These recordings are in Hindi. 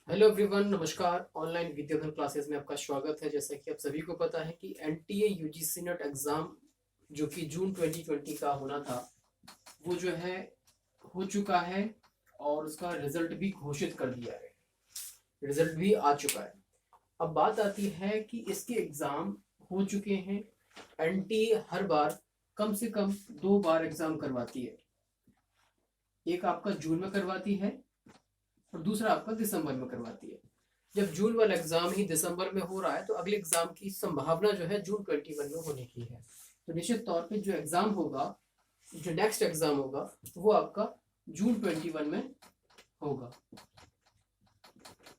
हेलो एवरीवन, नमस्कार। ऑनलाइन विद्याधन क्लासेस में आपका स्वागत है। जैसा कि आप सभी को पता है कि एनटीए यूजीसी नेट एग्जाम जो कि जून 2020 का होना था, वो जो है हो चुका है और उसका रिजल्ट भी घोषित कर दिया है। रिजल्ट भी आ चुका है। अब बात आती है कि इसके एग्जाम हो चुके हैं। एनटीए हर बार कम से कम 2 बार एग्जाम करवाती है। एक आपका जून में करवाती है और दूसरा आपका दिसंबर में करवाती है। जब जून वाला एग्जाम ही दिसंबर में हो रहा है तो अगले एग्जाम की संभावना जो है जून 21 में होने की है। तो निश्चित तौर पे जो एग्जाम होगा, जो नेक्स्ट एग्जाम होगा, वो आपका जून 21 में होगा।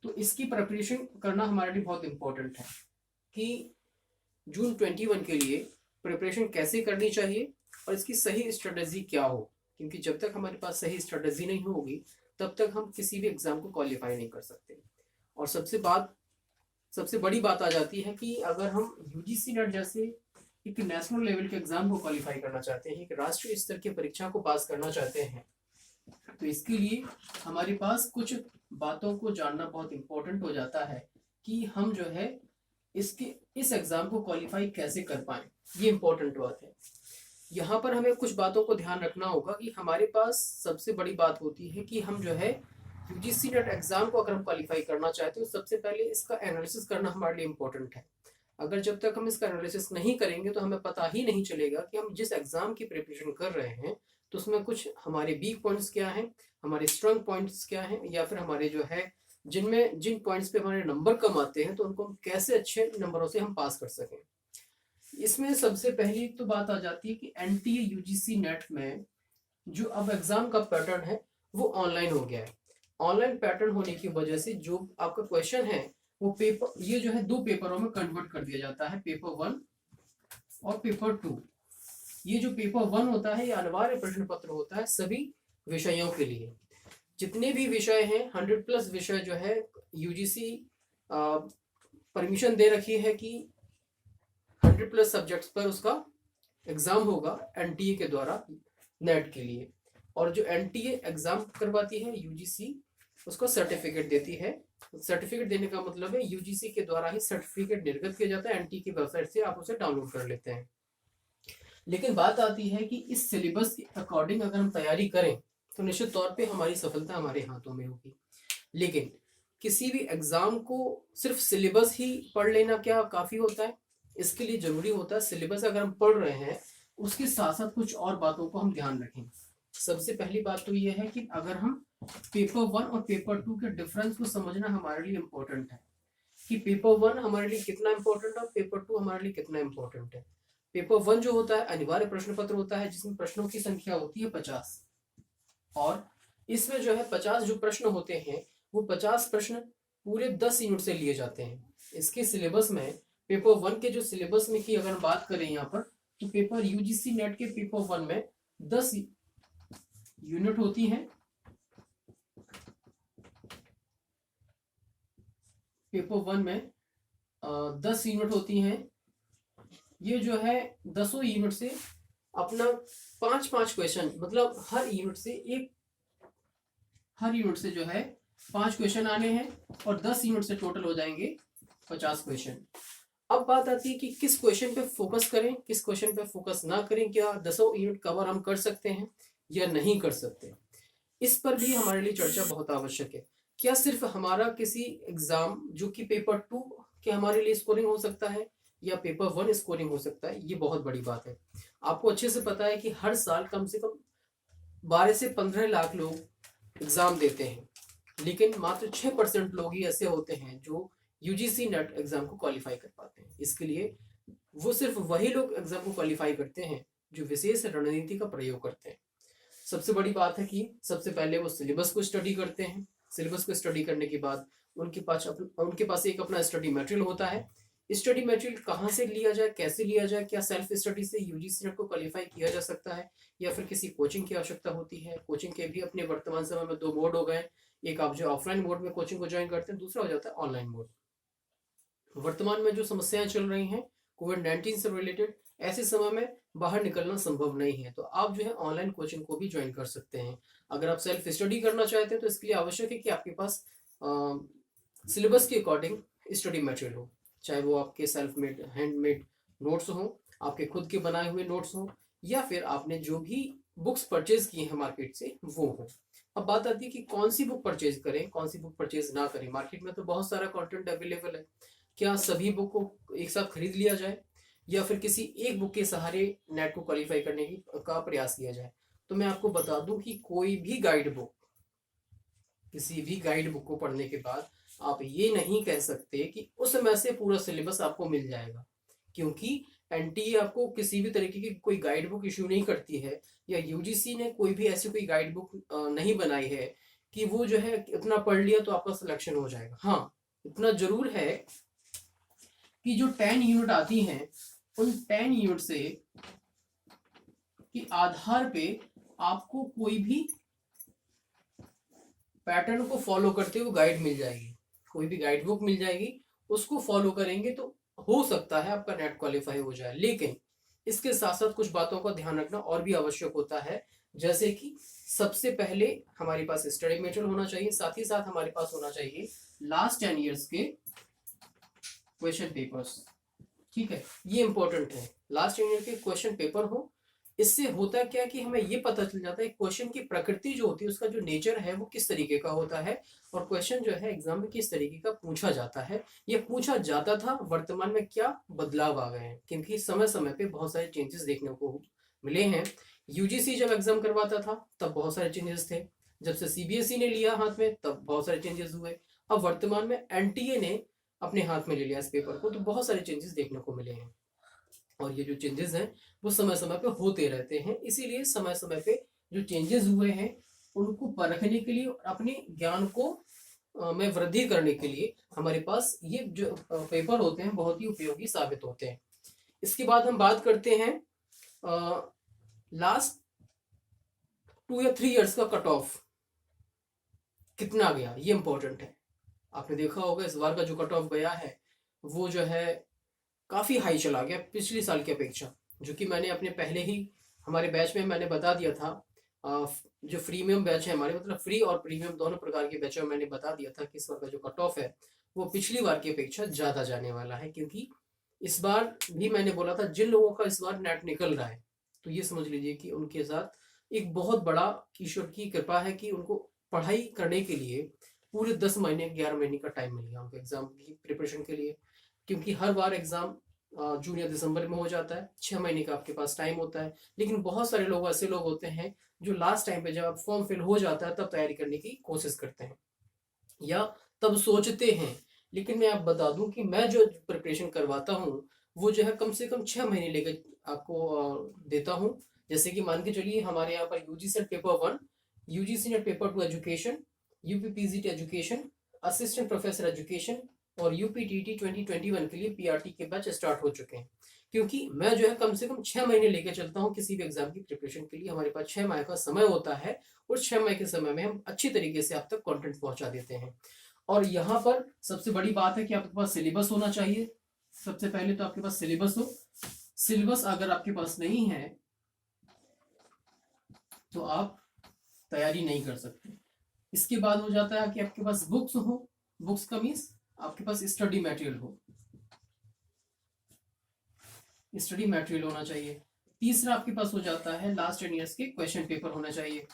तो इसकी प्रिपरेशन करना हमारे लिए बहुत इंपॉर्टेंट है कि जून 21 के लिए प्रिपरेशन कैसे करनी चाहिए और इसकी सही स्ट्रेटेजी क्या हो। क्योंकि जब तक हमारे पास सही स्ट्रेटेजी नहीं होगी तब तक हम किसी भी एग्जाम को क्वालिफाई नहीं कर सकते। और सबसे बड़ी बात आ जाती है कि अगर हम यूजीसी नेट जैसे एक नेशनल लेवल के एग्जाम को क्वालिफाई करना चाहते हैं, एक राष्ट्रीय स्तर की परीक्षा को पास करना चाहते हैं, तो इसके लिए हमारे पास कुछ बातों को जानना बहुत इंपॉर्टेंट हो जाता है कि हम जो है इसके इस एग्जाम को क्वालिफाई कैसे कर पाए। ये इंपॉर्टेंट बात है। यहाँ पर हमें कुछ बातों को ध्यान रखना होगा कि हमारे पास सबसे बड़ी बात होती है कि हम जो है यूजीसी नेट एग्जाम को अगर हम क्वालिफाई करना चाहते हैं तो सबसे पहले इसका एनालिसिस करना हमारे लिए इम्पोर्टेंट है। अगर जब तक हम इसका एनालिसिस नहीं करेंगे तो हमें पता ही नहीं चलेगा कि हम जिस एग्जाम की प्रिपरेशन कर रहे हैं तो उसमें कुछ हमारे वीक पॉइंट्स क्या हैं, हमारे स्ट्रांग पॉइंट्स क्या हैं, या फिर हमारे जो है जिन पॉइंट्स पे हमारे नंबर कम आते हैं तो उनको हम कैसे अच्छे नंबरों से हम पास कर सकें। इसमें सबसे पहली तो बात आ जाती है कि एनटीए यूजीसी नेट में जो अब एग्जाम का पैटर्न है वो ऑनलाइन हो गया है। ऑनलाइन पैटर्न होने की वजह से जो आपका क्वेश्चन है वो पेपर, ये जो है 2 पेपरों में कन्वर्ट कर दिया जाता है, पेपर 1 और पेपर 2। ये जो पेपर 1 होता है ये अनिवार्य प्रश्न पत्र होता है सभी विषयों के लिए। जितने भी विषय हैं 100+ विषय जो है यूजीसी परमिशन दे रखी है कि 100+ सब्जेक्ट्स पर उसका एग्जाम होगा एनटीए के द्वारा नेट के लिए। और जो एनटीए एग्जाम करवाती है यूजीसी उसको सर्टिफिकेट देती है। सर्टिफिकेट देने का मतलब है यूजीसी के द्वारा ही सर्टिफिकेट निर्गत किया जाता है, एनटीए की वेबसाइट से आप उसे डाउनलोड कर लेते हैं। लेकिन बात आती है कि इस सिलेबस के अकॉर्डिंग अगर हम तैयारी करें तो निश्चित तौर पे हमारी सफलता हमारे हाथों में होगी। लेकिन किसी भी एग्जाम को सिर्फ सिलेबस ही पढ़ लेना क्या काफी होता है? इसके लिए जरूरी होता है सिलेबस अगर हम पढ़ रहे हैं उसके साथ साथ कुछ और बातों को हम ध्यान रखें। सबसे पहली बात तो यह है कि अगर हम पेपर 1 और पेपर 2 के डिफरेंस को समझना हमारे लिए इम्पोर्टेंट है कि पेपर 1 हमारे लिए कितना इम्पोर्टेंट है और पेपर 2 हमारे लिए कितना इम्पोर्टेंट है। पेपर 1 जो होता है अनिवार्य प्रश्न पत्र होता है जिसमें प्रश्नों की संख्या होती है 50। और इसमें जो है 50 जो प्रश्न होते हैं वो 50 प्रश्न पूरे 10 यूनिट से लिए जाते हैं। इसके सिलेबस में पेपर 1 के जो सिलेबस में की अगर बात करें यहाँ पर तो पेपर यूजीसी नेट के पेपर 1 में 10 यूनिट होती हैं। पेपर 1 में 10 यूनिट होती हैं। ये जो है 10 यूनिट से अपना 5-5 क्वेश्चन, मतलब हर यूनिट से जो है 5 क्वेश्चन आने हैं और 10 यूनिट से टोटल हो जाएंगे 50 क्वेश्चन। अब बात आती है कि किस क्वेश्चन पे फोकस करें, किस क्वेश्चन पे फोकस ना करें, क्या 10 यूनिट कवर हम कर सकते हैं या नहीं कर सकते। इस पर भी हमारे लिए चर्चा बहुत आवश्यक है। क्या सिर्फ हमारा किसी एग्जाम जो कि पेपर 2 के हमारे लिए स्कोरिंग हो सकता है या पेपर 1 स्कोरिंग हो सकता है? ये बहुत बड़ी बात है। आपको अच्छे से पता है कि हर साल कम से कम 12 से 15 लाख लोग एग्जाम देते हैं, लेकिन मात्र 6% लोग ही ऐसे होते हैं जो यूजीसी नेट एग्जाम को क्वालिफाई कर पाते हैं। इसके लिए वो सिर्फ वही लोग एग्जाम को क्वालिफाई करते हैं जो विशेष रणनीति का प्रयोग करते हैं। सबसे बड़ी बात है कि सबसे पहले वो सिलेबस को स्टडी करते हैं। सिलेबस को स्टडी करने के बाद उनके पास एक अपना स्टडी मटेरियल होता है। स्टडी मटेरियल कहाँ से लिया जाए, कैसे लिया जाए, क्या सेल्फ स्टडी से यूजीसी नेट को क्वालिफाई किया जा सकता है या फिर किसी कोचिंग की आवश्यकता होती है? कोचिंग के भी अपने वर्तमान समय में 2 मोड हो गए। एक आप जो ऑफलाइन मोड में कोचिंग को ज्वाइन करते हैं, दूसरा हो जाता है ऑनलाइन मोड। वर्तमान में जो समस्याएं चल रही हैं कोविड-19 से रिलेटेड, ऐसे समय में बाहर निकलना संभव नहीं है तो आप जो है ऑनलाइन कोचिंग को भी ज्वाइन कर सकते हैं। अगर आप सेल्फ स्टडी करना चाहते हैं तो इसके लिए आवश्यक है कि आपके पास सिलेबस के अकॉर्डिंग स्टडी मटेरियल हो, चाहे वो आपके सेल्फ मेड हैंडमेड नोट्स हो, आपके खुद के बनाए हुए नोट्स हो, या फिर आपने जो भी बुक्स परचेज की हैं मार्केट से वो हो। अब बात आती है कि कौन सी बुक परचेज करें, कौन सी बुक परचेज ना करें। मार्केट में तो बहुत सारा कंटेंट अवेलेबल है, क्या सभी बुक को एक साथ खरीद लिया जाए या फिर किसी एक बुक के सहारे नेट को क्वालिफाई करने की का प्रयास किया जाए। तो मैं आपको बता दूं कि कोई भी गाइड बुक, किसी भी गाइड बुक को पढ़ने के बाद आप ये नहीं कह सकते कि उस समय से पूरा सिलेबस आपको मिल जाएगा, क्योंकि एनटीए आपको किसी भी तरीके की कोई गाइड बुक इश्यू नहीं करती है, या यूजीसी ने कोई भी ऐसी कोई गाइड बुक नहीं बनाई है कि वो जो है इतना पढ़ लिया तो आपका सिलेक्शन हो जाएगा। हाँ, इतना जरूर है कि जो 10 यूनिट आती हैं उन 10 यूनिट से के आधार पे आपको कोई भी पैटर्न को फॉलो करते हुए गाइड मिल जाएगी, कोई भी गाइड बुक मिल जाएगी, उसको फॉलो करेंगे तो हो सकता है आपका नेट क्वालिफाई हो जाए। लेकिन इसके साथ साथ कुछ बातों का ध्यान रखना और भी आवश्यक होता है, जैसे कि सबसे पहले हमारे पास स्टडी मटेरियल होना चाहिए, साथ ही साथ हमारे पास होना चाहिए लास्ट 10 ईयर्स के क्वेश्चन पेपर्स। ठीक है, ये इंपॉर्टेंट है, लास्ट 10 ईयर के क्वेश्चन पेपर हो। इससे होता क्या कि हमें ये पता चल जाता है क्वेश्चन की प्रकृति जो होती है, उसका जो नेचर है वो किस तरीके का होता है, और क्वेश्चन जो है एग्जाम में किस तरीके का पूछा जाता है, ये पूछा जाता था, वर्तमान में क्या बदलाव आ गए हैं, क्योंकि समय समय पे बहुत सारे चेंजेस देखने को मिले हैं। यूजीसी जब एग्जाम करवाता था तब बहुत सारे चेंजेस थे, जब से सीबीएसई ने लिया हाथ में तब बहुत सारे चेंजेस हुए, अब वर्तमान में एनटीए ने अपने हाथ में ले लिया इस पेपर को, तो बहुत सारे चेंजेस देखने को मिले हैं। और ये जो चेंजेस हैं वो समय समय पे होते रहते हैं, इसीलिए समय समय पे जो चेंजेस हुए हैं उनको परखने के लिए और अपने ज्ञान को में वृद्धि करने के लिए हमारे पास ये जो पेपर होते हैं बहुत ही उपयोगी साबित होते हैं। इसके बाद हम बात करते हैं लास्ट 2 या 3 इयर्स का कट ऑफ कितना गया, ये इंपॉर्टेंट है। आपने देखा होगा इस बार का जो कट ऑफ गया है वो जो है काफी हाई चला गया पिछले साल की अपेक्षा, जो कि मैंने अपने पहले ही हमारे बैच में मैंने बता दिया था। जो प्रीमियम बैच है हमारे, मतलब फ्री और प्रीमियम दोनों प्रकार के बैच में मैंने बता दिया था कि इस बार का जो कट ऑफ है वो पिछली बार की अपेक्षा ज्यादा जाने वाला है, क्योंकि इस बार भी मैंने बोला था जिन लोगों का इस बार नेट निकल रहा है तो ये समझ लीजिए कि उनके साथ एक बहुत बड़ा ईश्वर की कृपा है कि उनको पढ़ाई करने के लिए पूरे 10 महीने 11 महीने का टाइम मिल गया उनको एग्जाम की प्रिपरेशन के लिए, क्योंकि हर बार एग्जाम जून या दिसंबर में हो जाता है, 6 महीने का आपके पास टाइम होता है। लेकिन बहुत सारे लोग ऐसे लोग होते हैं जो लास्ट टाइम पे जब आप फॉर्म फिल हो जाता है तब तैयारी करने की कोशिश करते हैं या तब सोचते हैं। लेकिन मैं आप बता दूं कि मैं जो प्रिपरेशन करवाता हूँ वो जो है कम से कम 6 महीने लेकर आपको देता हूँ। जैसे कि मान के चलिए हमारे यहाँ पर UG set paper 1, UGC NET paper 2 education, UPPGT education, assistant professor education और यूपीटीटी 2021 के लिए पीआरटी के बैच स्टार्ट हो चुके हैं। क्योंकि मैं जो है कम से कम 6 महीने लेकर चलता हूँ किसी भी एग्जाम की प्रिपरेशन के लिए, हमारे पास 6 माह का समय होता है और 6 माह के समय में हम अच्छी तरीके से आप तक कंटेंट पहुंचा देते हैं। और यहाँ पर सबसे बड़ी बात है कि आपके पास सिलेबस होना चाहिए। सबसे पहले तो आपके पास सिलेबस हो, सिलेबस अगर आपके पास नहीं है तो आप तैयारी नहीं कर सकते। इसके बाद हो जाता है कि आपके पास बुक्स हो, बुक्स का मीन्स आपके पास स्टडी मटेरियल हो, स्टडी मटेरियल होना चाहिए। तीसरा आपके पास हो जाता है लास्ट 10 ईयर्स के क्वेश्चन पेपर होना चाहिए।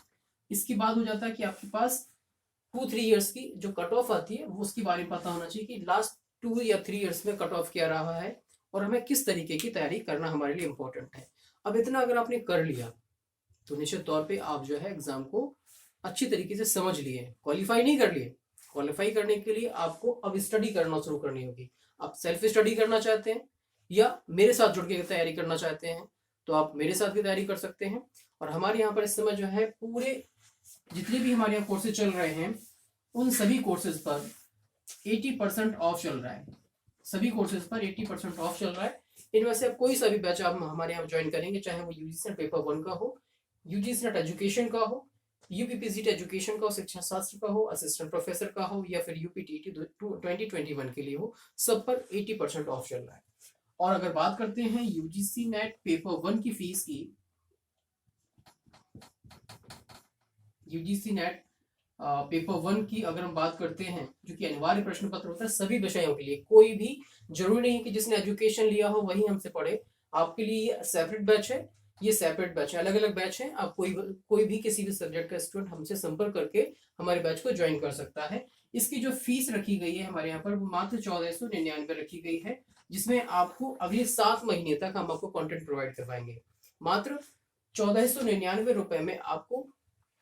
इसके बाद हो जाता है कि आपके पास 2-3 ईयर्स की जो कट ऑफ आती है वो उसके बारे में पता होना चाहिए कि लास्ट 2 या 3 ईयर्स में कट ऑफ क्या रहा है और हमें किस तरीके की तैयारी करना हमारे लिए इंपॉर्टेंट है। अब इतना अगर आपने कर लिया तो निश्चित तौर पे आप जो है एग्जाम को अच्छी तरीके से समझ लिए, क्वालिफाई नहीं कर लिए। क्वालिफाई करने के लिए आपको अब स्टडी करना शुरू करनी होगी। आप सेल्फ स्टडी करना चाहते हैं या मेरे साथ जुड़ के तैयारी करना चाहते हैं तो आप मेरे साथ भी तैयारी कर सकते हैं। और हमारे यहाँ पर इस समय जो है पूरे जितने भी हमारे यहाँ कोर्सेज चल रहे हैं उन सभी कोर्सेज पर 80% ऑफ चल रहा है, सभी कोर्सेज पर 80% ऑफ चल रहा है। इनमें से कोई सा भी बैच आप हमारे यहाँ ज्वाइन करेंगे, चाहे वो यूजीसी पेपर 1 का हो, यूजीसी नेट एजुकेशन का हो, यूपीपीजीटी एजुकेशन का हो, शिक्षा शास्त्र का हो, असिस्टेंट प्रोफेसर का हो या फिर यूपीटीटी 2021 के लिए हो, सब पर 80% ऑफ चल रहा है। और अगर बात करते हैं यूजीसी नेट पेपर 1 की फीस की, यूजीसी नेट पेपर 1 की अगर हम बात करते हैं, जो कि अनिवार्य प्रश्न पत्र होता है सभी विषयों के लिए, कोई भी जरूरी नहीं कि जिसने एजुकेशन लिया हो वही हमसे पढ़े। आपके लिए सेपरेट बैच है, ये सेपरेट बैच है, अलग अलग बैच है। आप कोई भी किसी भी सब्जेक्ट का स्टूडेंट हमसे संपर्क करके हमारे बैच को ज्वाइन कर सकता है। इसकी जो फीस रखी गई है हमारे यहाँ पर वो मात्र 1499 रखी गई है, जिसमें आपको अगले 7 महीने तक हम आपको कंटेंट प्रोवाइड करवाएंगे। मात्र 1499 रुपए में आपको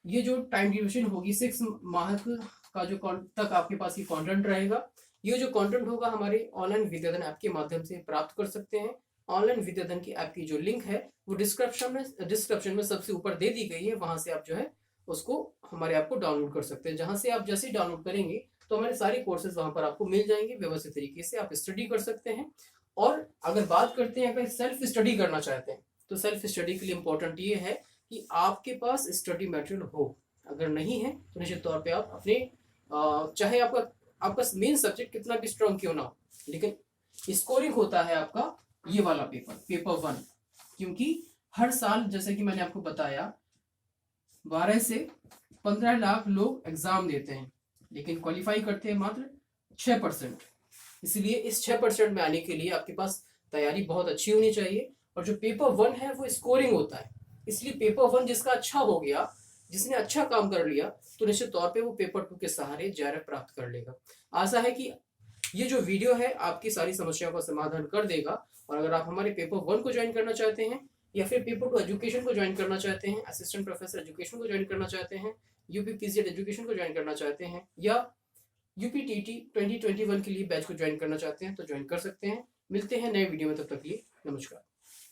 ये जो टाइम ड्यूरेशन होगी 6 माह का जो तक आपके पास ये कंटेंट रहेगा। ये जो कंटेंट होगा हमारे ऑनलाइन विद्याधन ऐप के माध्यम से प्राप्त कर सकते हैं। ऑनलाइन विद्याधन की ऐप की जो लिंक है वो डिस्क्रिप्शन में सबसे ऊपर दे दी गई है, वहां से आप जो है उसको हमारे ऐप को डाउनलोड कर सकते हैं। जहां से आप जैसे ही डाउनलोड करेंगे तो हमारे सारे कोर्सेज वहां पर आपको मिल जाएंगे, व्यवस्थित तरीके से आप स्टडी कर सकते हैं। और अगर बात करते हैं अगर सेल्फ स्टडी करना चाहते हैं तो सेल्फ स्टडी के लिए इंपॉर्टेंट ये है कि आपके पास स्टडी मटेरियल हो। अगर नहीं है तो निश्चित तौर पे आप अपने चाहे आपका मेन सब्जेक्ट कितना भी स्ट्रांग क्यों ना हो, लेकिन स्कोरिंग होता है आपका ये वाला पेपर 1, क्योंकि हर साल जैसे कि मैंने आपको बताया 12 से 15 लाख लोग एग्जाम देते हैं, लेकिन क्वालिफाई करते हैं मात्र 6%। इसलिए इस 6% में आने के लिए आपके पास तैयारी बहुत अच्छी होनी चाहिए। और जो पेपर 1 है वो स्कोरिंग होता है, इसलिए पेपर 1 जिसका अच्छा हो गया, जिसने अच्छा काम कर लिया, तो निश्चित तौर पे वो पेपर 2 के सहारे JRF प्राप्त कर लेगा। आशा है कि ये जो वीडियो है आपकी सारी समस्याओं का समाधान कर देगा। और अगर आप हमारे पेपर 1 को ज्वाइन करना चाहते हैं या फिर पेपर 2 एजुकेशन को ज्वाइन करना चाहते हैं, असिस्टेंट प्रोफेसर एजुकेशन को ज्वाइन करना चाहते हैं, UPPCET एजुकेशन को ज्वाइन करना चाहते हैं, या UPTT 2021 के लिए बैच को ज्वाइन करना चाहते हैं तो ज्वाइन कर सकते हैं। मिलते हैं नए वीडियो में, तब तक के लिए नमस्कार।